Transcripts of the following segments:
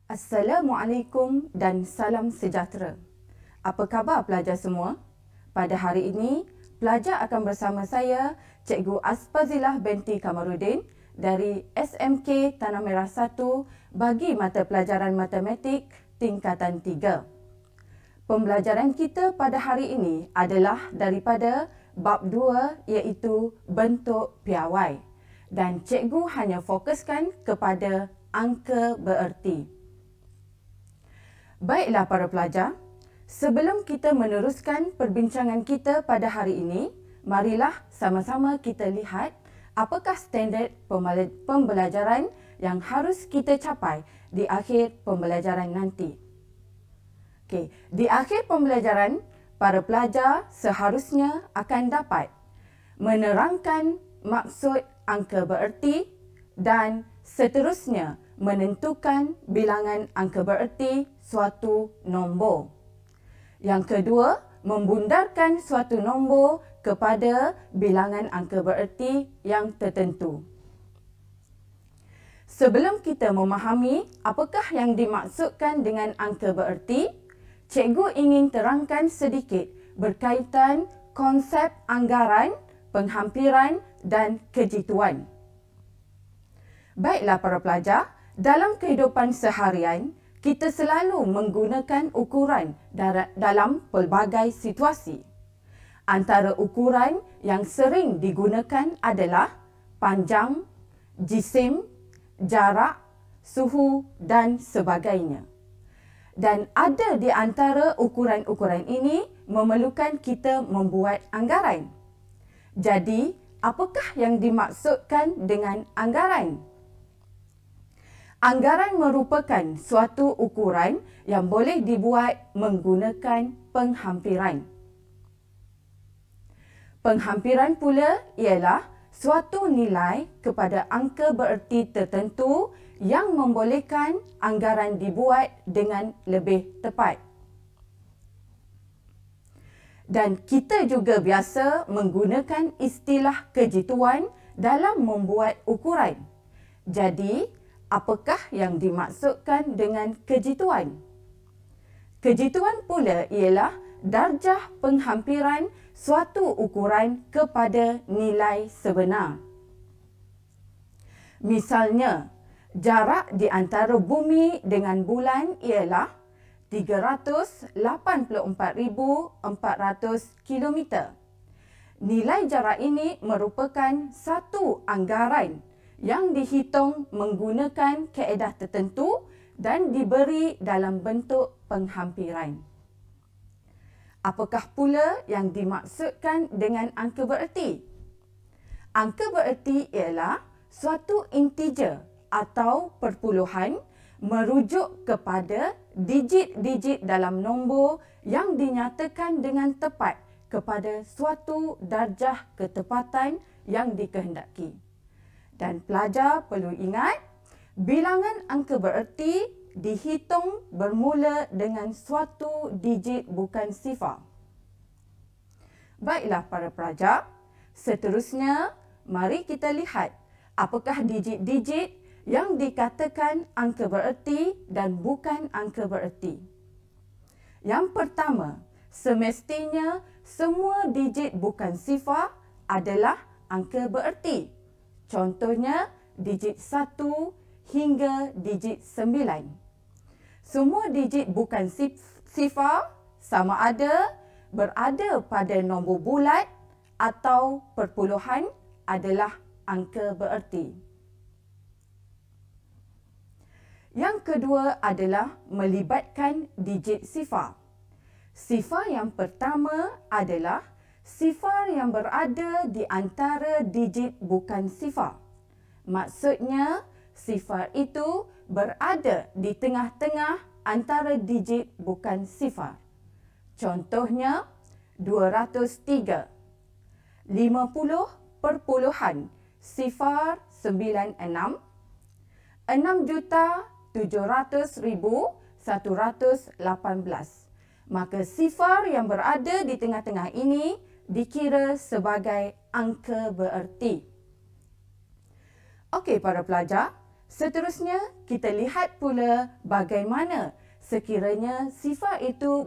Assalamualaikum dan salam sejahtera. Apa khabar pelajar semua? Pada hari ini, pelajar akan bersama saya, Cikgu Aspazilah binti Kamarudin dari SMK Tanah Merah 1 bagi mata pelajaran matematik tingkatan 3. Pembelajaran kita pada hari ini adalah daripada bab 2 iaitu bentuk piawai. Dan cikgu hanya fokuskan kepada angka bererti. Baiklah para pelajar, sebelum kita meneruskan perbincangan kita pada hari ini, marilah sama-sama kita lihat apakah standard pembelajaran yang harus kita capai di akhir pembelajaran nanti. Okey, di akhir pembelajaran, para pelajar seharusnya akan dapat menerangkan maksud angka bererti dan seterusnya menentukan bilangan angka bererti suatu nombor. Yang kedua, membundarkan suatu nombor kepada bilangan angka bererti yang tertentu. Sebelum kita memahami apakah yang dimaksudkan dengan angka bererti, cikgu ingin terangkan sedikit berkaitan konsep anggaran, penghampiran dan kejituan. Baiklah para pelajar, dalam kehidupan seharian, kita selalu menggunakan ukuran dalam pelbagai situasi. Antara ukuran yang sering digunakan adalah panjang, jisim, jarak, suhu dan sebagainya. Dan ada di antara ukuran-ukuran ini memerlukan kita membuat anggaran. Jadi, apakah yang dimaksudkan dengan anggaran? Anggaran merupakan suatu ukuran yang boleh dibuat menggunakan penghampiran. Penghampiran pula ialah suatu nilai kepada angka bererti tertentu yang membolehkan anggaran dibuat dengan lebih tepat. Dan kita juga biasa menggunakan istilah kejituan dalam membuat ukuran. Jadi, apakah yang dimaksudkan dengan kejituan? Kejituan pula ialah darjah penghampiran suatu ukuran kepada nilai sebenar. Misalnya, jarak di antara bumi dengan bulan ialah 384,400 kilometer. Nilai jarak ini merupakan satu anggaran yang dihitung menggunakan kaedah tertentu dan diberi dalam bentuk penghampiran. Apakah pula yang dimaksudkan dengan angka bererti? Angka bererti ialah suatu integer atau perpuluhan merujuk kepada digit-digit dalam nombor yang dinyatakan dengan tepat kepada suatu darjah ketepatan yang dikehendaki. Dan pelajar perlu ingat, bilangan angka bererti dihitung bermula dengan suatu digit bukan sifar. Baiklah para pelajar, seterusnya mari kita lihat apakah digit-digit yang dikatakan angka bererti dan bukan angka bererti. Yang pertama, semestinya semua digit bukan sifar adalah angka bererti. Contohnya, digit 1 hingga digit 9. Semua digit bukan sifar sama ada berada pada nombor bulat atau perpuluhan adalah angka bererti. Yang kedua adalah melibatkan digit sifar. Sifar yang pertama adalah sifar yang berada di antara digit bukan sifar. Maksudnya, sifar itu berada di tengah-tengah antara digit bukan sifar. Contohnya, 203, 50,096, 6,700,118. Maka sifar yang berada di tengah-tengah ini dikira sebagai angka bererti. Okey para pelajar, Seterusnya, kita lihat pula bagaimana sekiranya sifar itu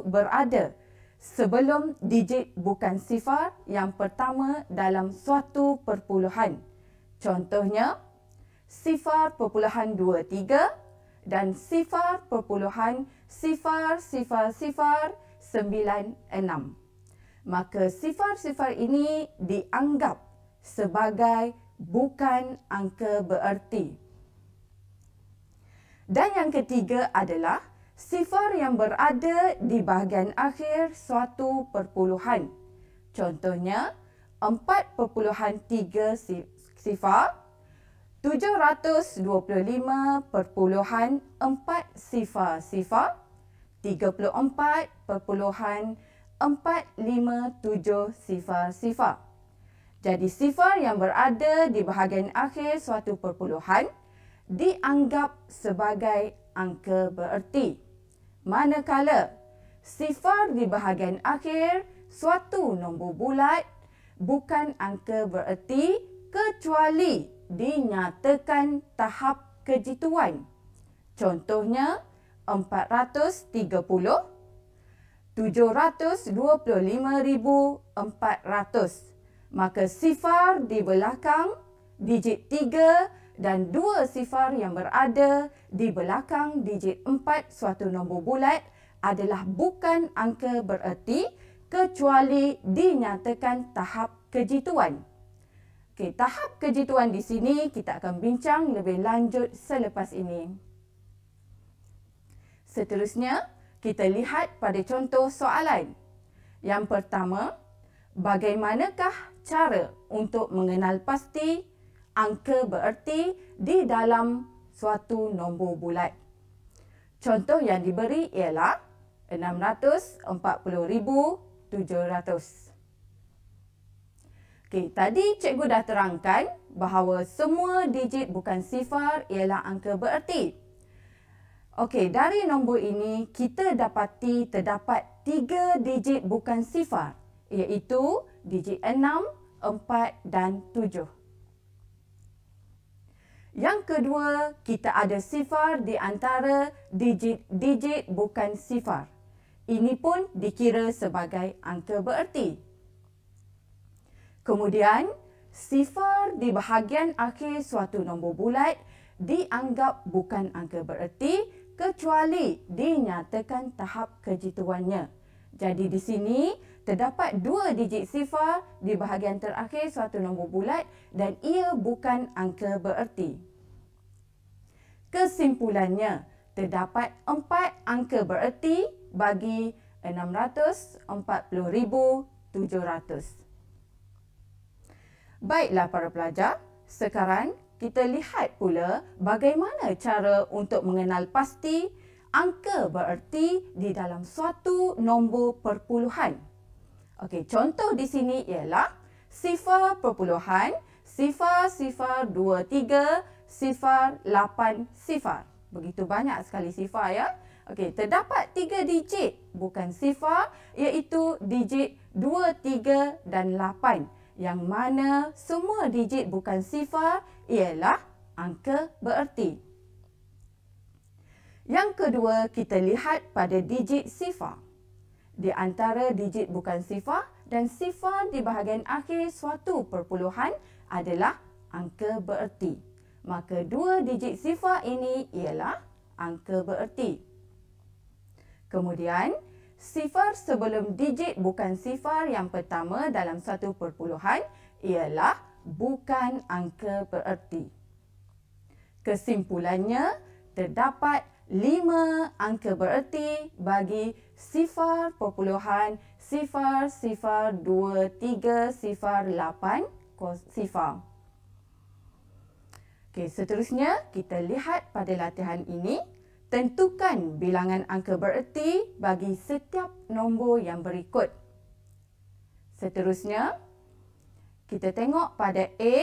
berada sebelum digit bukan sifar yang pertama dalam suatu perpuluhan. Contohnya, sifar perpuluhan 23 dan sifar perpuluhan 0,00096. Maka sifar-sifar ini dianggap sebagai bukan angka bererti. Dan yang ketiga adalah sifar yang berada di bahagian akhir suatu perpuluhan. Contohnya, 4.3 sifar, 725.4 sifar, 34.457 sifar. Jadi sifar yang berada di bahagian akhir suatu perpuluhan dianggap sebagai angka bererti. Manakala sifar di bahagian akhir suatu nombor bulat bukan angka bererti kecuali dinyatakan tahap kejituan. Contohnya 430, 725.400. Maka sifar di belakang digit 3 dan 2 sifar yang berada di belakang digit 4 suatu nombor bulat adalah bukan angka bererti kecuali dinyatakan tahap kejituan. Okey, tahap kejituan di sini kita akan bincang lebih lanjut selepas ini. Seterusnya, kita lihat pada contoh soalan. Yang pertama, bagaimanakah cara untuk mengenal pasti angka bererti di dalam suatu nombor bulat? Contoh yang diberi ialah 640,700. Okey, tadi cikgu dah terangkan bahawa semua digit bukan sifar ialah angka bererti. Okey, dari nombor ini kita dapati terdapat 3 digit bukan sifar, iaitu digit 6, 4 dan 7. Yang kedua, kita ada sifar di antara digit-digit bukan sifar. Ini pun dikira sebagai angka bererti. Kemudian, sifar di bahagian akhir suatu nombor bulat dianggap bukan angka bererti kecuali dinyatakan tahap kejituannya. Jadi di sini terdapat 2 digit sifar di bahagian terakhir suatu nombor bulat dan ia bukan angka bererti. Kesimpulannya, terdapat 4 angka bererti bagi 640,700. Baiklah para pelajar, sekarang kita lihat pula bagaimana cara untuk mengenal pasti angka bererti di dalam suatu nombor perpuluhan. Okey, contoh di sini ialah 0.023 0.8 sifar. Begitu banyak sekali sifar ya. Okey, terdapat 3 digit bukan sifar iaitu digit 2, 3 dan 8. Yang mana semua digit bukan sifar ialah angka bererti. Yang kedua, kita lihat pada digit sifar. Di antara digit bukan sifar dan sifar di bahagian akhir suatu perpuluhan adalah angka bererti. Maka 2 digit sifar ini ialah angka bererti. Kemudian, sifar sebelum digit bukan sifar yang pertama dalam satu perpuluhan ialah bukan angka bererti. Kesimpulannya, terdapat 5 angka bererti bagi 0.023 0.8 sifar. Okey, seterusnya kita lihat pada latihan ini. Tentukan bilangan angka bererti bagi setiap nombor yang berikut. Seterusnya, kita tengok pada A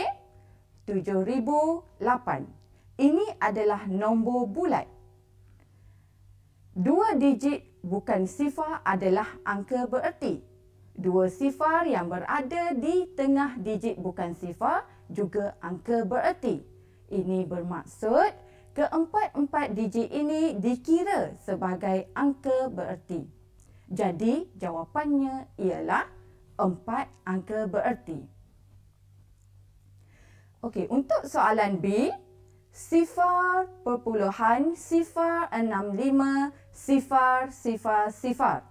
7008. Ini adalah nombor bulat. 2 digit bukan sifar adalah angka bererti. 2 sifar yang berada di tengah digit bukan sifar juga angka bererti. Ini bermaksud keempat-empat digit ini dikira sebagai angka bererti. Jadi, jawapannya ialah 4 angka bererti. Okey, untuk soalan B, 0.0650000.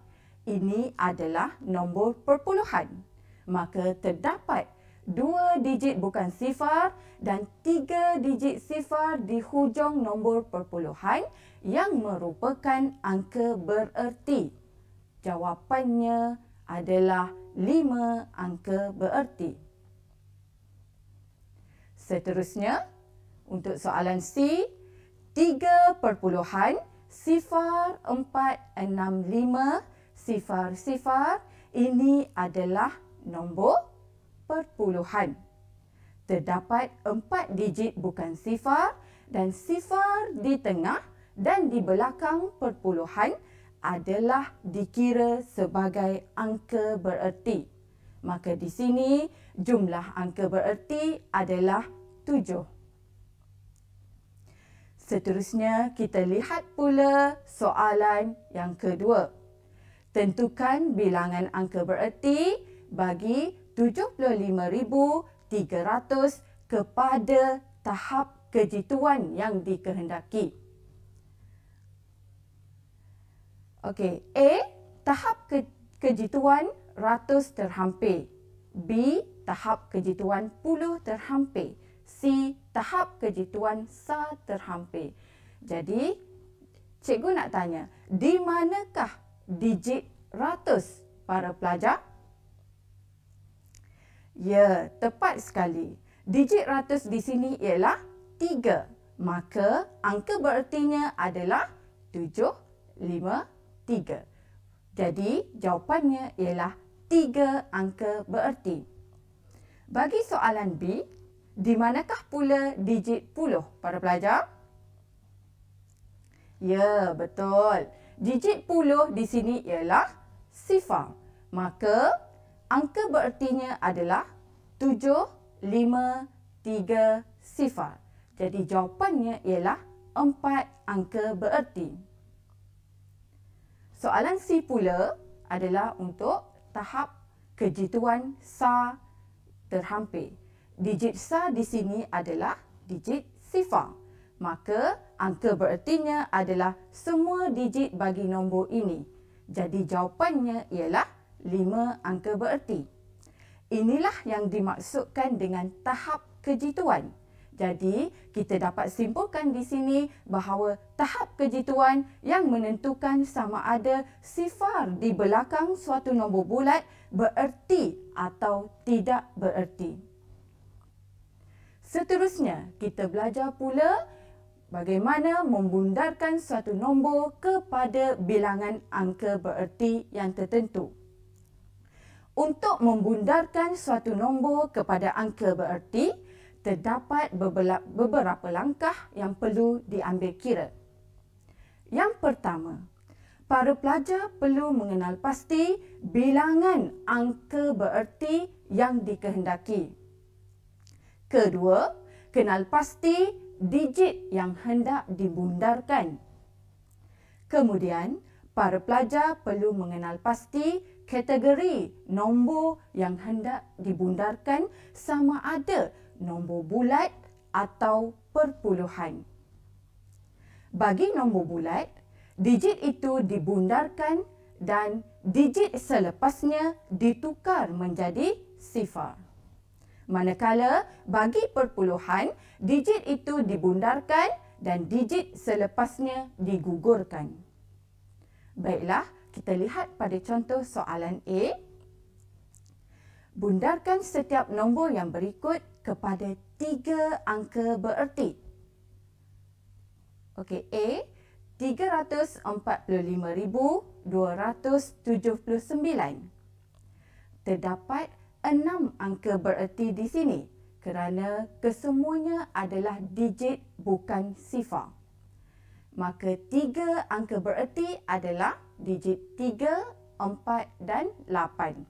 Ini adalah nombor perpuluhan. Maka terdapat 2 digit bukan sifar dan 3 digit sifar di hujung nombor perpuluhan yang merupakan angka bererti. Jawapannya adalah 5 angka bererti. Seterusnya, untuk soalan C, 3.046500. Ini adalah nombor perpuluhan. Terdapat 4 digit bukan sifar dan sifar di tengah dan di belakang perpuluhan adalah dikira sebagai angka bererti. Maka di sini jumlah angka bererti adalah 7. Seterusnya, kita lihat pula soalan yang kedua. Tentukan bilangan angka bererti bagi 75,300 kepada tahap kejituan yang dikehendaki. Okey, A, tahap kejituan ratus terhampir. B, tahap kejituan puluh terhampir. C, tahap kejituan sa terhampir. Jadi, cikgu nak tanya, di manakah digit ratus para pelajar? Ya, tepat sekali. Digit ratus di sini ialah 3. Maka, angka berertinya adalah 753. Jadi, jawapannya ialah 3 angka bererti. Bagi soalan B, di manakah pula digit puluh para pelajar? Ya, betul. Digit puluh di sini ialah sifar. Maka, angka berertinya adalah 753 sifar. Jadi, jawapannya ialah 4 angka bererti. Soalan C pula adalah untuk tahap kejituan sa terhampir. Digit sa di sini adalah digit sifar. Maka, angka berertinya adalah semua digit bagi nombor ini. Jadi, jawapannya ialah 5 angka bererti. Inilah yang dimaksudkan dengan tahap kejituan. Jadi, kita dapat simpulkan di sini bahawa tahap kejituan yang menentukan sama ada sifar di belakang suatu nombor bulat bererti atau tidak bererti. Seterusnya, kita belajar pula bagaimana membundarkan suatu nombor kepada bilangan angka bererti yang tertentu. Untuk membundarkan suatu nombor kepada angka bererti, terdapat beberapa langkah yang perlu diambil kira. Yang pertama, para pelajar perlu mengenal pasti bilangan angka bererti yang dikehendaki. Kedua, kenal pasti digit yang hendak dibundarkan. Kemudian, para pelajar perlu mengenal pasti kategori nombor yang hendak dibundarkan sama ada nombor bulat atau perpuluhan. Bagi nombor bulat, digit itu dibundarkan dan digit selepasnya ditukar menjadi sifar. Manakala bagi perpuluhan, digit itu dibundarkan dan digit selepasnya digugurkan. Baiklah, kita lihat pada contoh soalan A. Bundarkan setiap nombor yang berikut kepada 3 angka bererti. Okey, A, 345,279. Terdapat 6 angka bererti di sini kerana kesemuanya adalah digit bukan sifar. Maka 3 angka bererti adalah digit 3, 4 dan 8.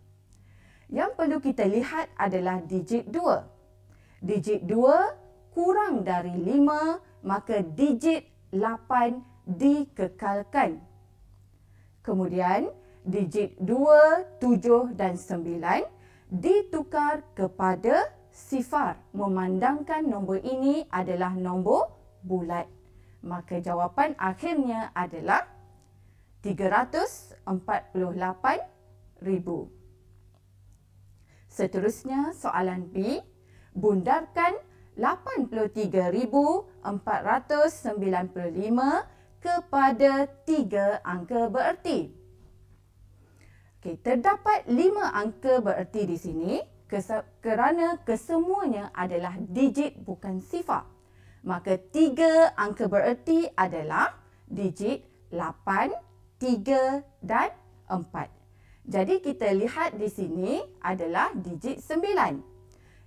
Yang perlu kita lihat adalah digit 2. digit 2 kurang dari 5, maka digit 8 dikekalkan. Kemudian, digit 2, 7 dan 9 ditukar kepada sifar, memandangkan nombor ini adalah nombor bulat. Maka jawapan akhirnya adalah 348,000. Seterusnya, soalan B. Bundarkan 83,495 kepada 3 angka bererti. Okey, terdapat 5 angka bererti di sini kerana kesemuanya adalah digit bukan sifar. Maka 3 angka bererti adalah digit 8, 3 dan 4. Jadi kita lihat di sini adalah digit 9.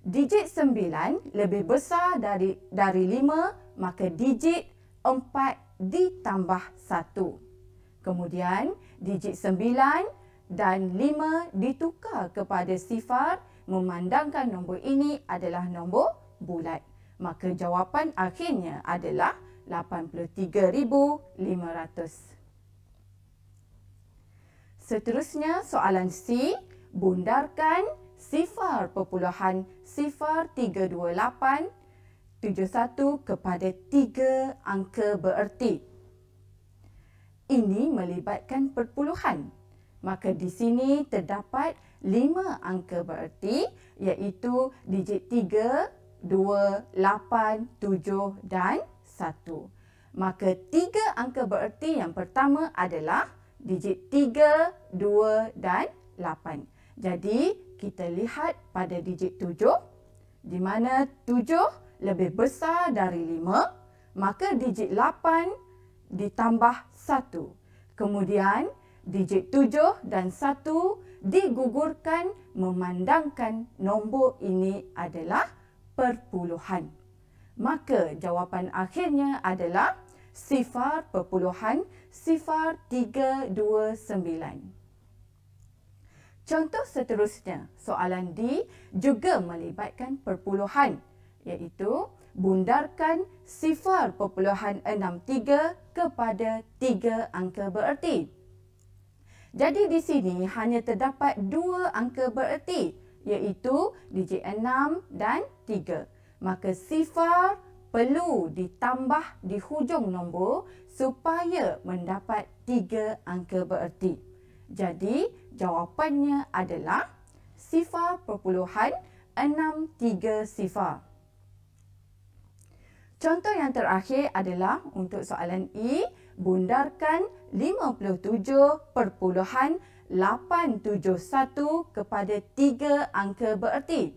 Digit 9 lebih besar dari 5, maka digit 4 ditambah 1. Kemudian digit 9 dan 5 ditukar kepada sifar, memandangkan nombor ini adalah nombor bulat. Maka jawapan akhirnya adalah 83,500. Seterusnya, soalan C. Bundarkan 0.032871 kepada 3 angka bererti. Ini melibatkan perpuluhan. Maka di sini terdapat 5 angka bererti, iaitu digit 3, 2, 8, 7 dan 1. Maka 3 angka bererti yang pertama adalah digit 3, 2 dan 8. Jadi, kita lihat pada digit 7, di mana 7 lebih besar dari 5, maka digit 8 ditambah 1. Kemudian, digit 7 dan 1 digugurkan, memandangkan nombor ini adalah perpuluhan. Maka jawapan akhirnya adalah 0.039. Contoh seterusnya, soalan D juga melibatkan perpuluhan, iaitu bundarkan 0.63 kepada 3 angka bererti. Jadi di sini hanya terdapat 2 angka bererti, iaitu digit 6 dan 3. Maka sifar perlu ditambah di hujung nombor supaya mendapat 3 angka bererti. Jadi jawapannya adalah 0.63. Contoh yang terakhir adalah untuk soalan E, bundarkan 57.871 kepada 3 angka bererti.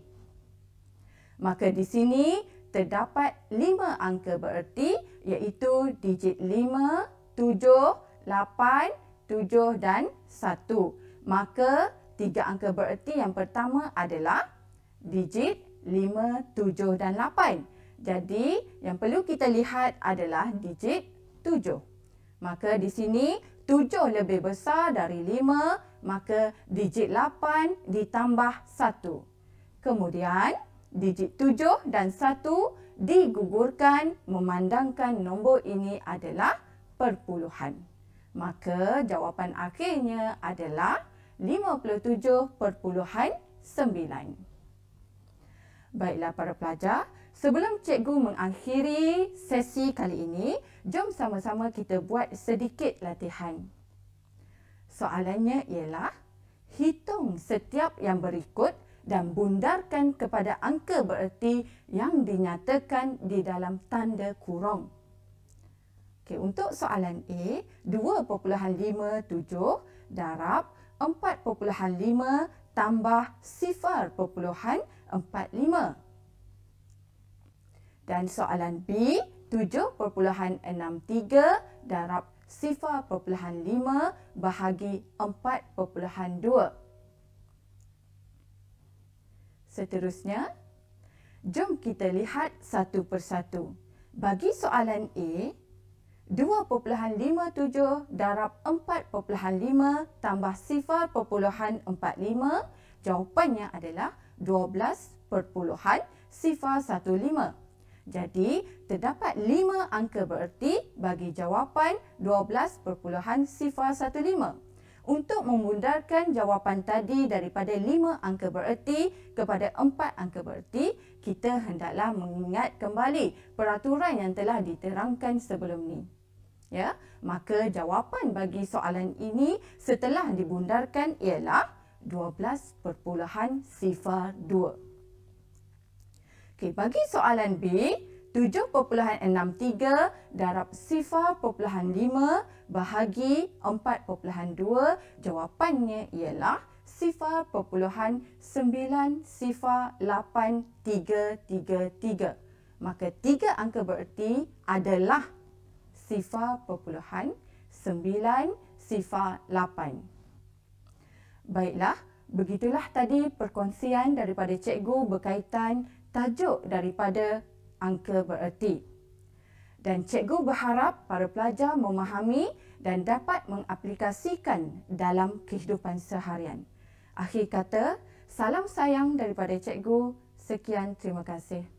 Maka di sini terdapat 5 angka bererti, iaitu digit 5, 7, 8, 7 dan 1. Maka 3 angka bererti yang pertama adalah digit 5, 7 dan 8. Jadi, yang perlu kita lihat adalah digit 7. Maka di sini 7 lebih besar dari 5, maka digit 8 ditambah 1. Kemudian, digit 7 dan 1 digugurkan, memandangkan nombor ini adalah perpuluhan. Maka jawapan akhirnya adalah 57.9. Baiklah para pelajar, sebelum cikgu mengakhiri sesi kali ini, jom sama-sama kita buat sedikit latihan. Soalannya ialah, hitung setiap yang berikut dan bundarkan kepada angka bererti yang dinyatakan di dalam tanda kurung. Okey, untuk soalan A, 2.57 darab 4.5 tambah 0.45. Dan soalan B, 7.63 darab 0.5 bahagi 4.2. Seterusnya, jom kita lihat satu persatu. Bagi soalan A, 2.57 darab 4.5 tambah 0.45, jawapannya adalah 12.5. 0.15. Jadi, terdapat 5 angka bererti bagi jawapan 12.015. Untuk memudahkan jawapan tadi daripada 5 angka bererti kepada 4 angka bererti, kita hendaklah mengingat kembali peraturan yang telah diterangkan sebelum ni. Ya, maka jawapan bagi soalan ini setelah dibundarkan ialah 12.02. Okey, bagi soalan B, 7.63 darab 0.5 bahagi 4.2, jawapannya ialah 0.90833. Maka 3 angka bererti adalah 0.908. Baiklah, begitulah tadi perkongsian daripada cikgu berkaitan tajuk daripada angka bererti. Dan cikgu berharap para pelajar memahami dan dapat mengaplikasikan dalam kehidupan seharian. Akhir kata, salam sayang daripada cikgu. Sekian, terima kasih.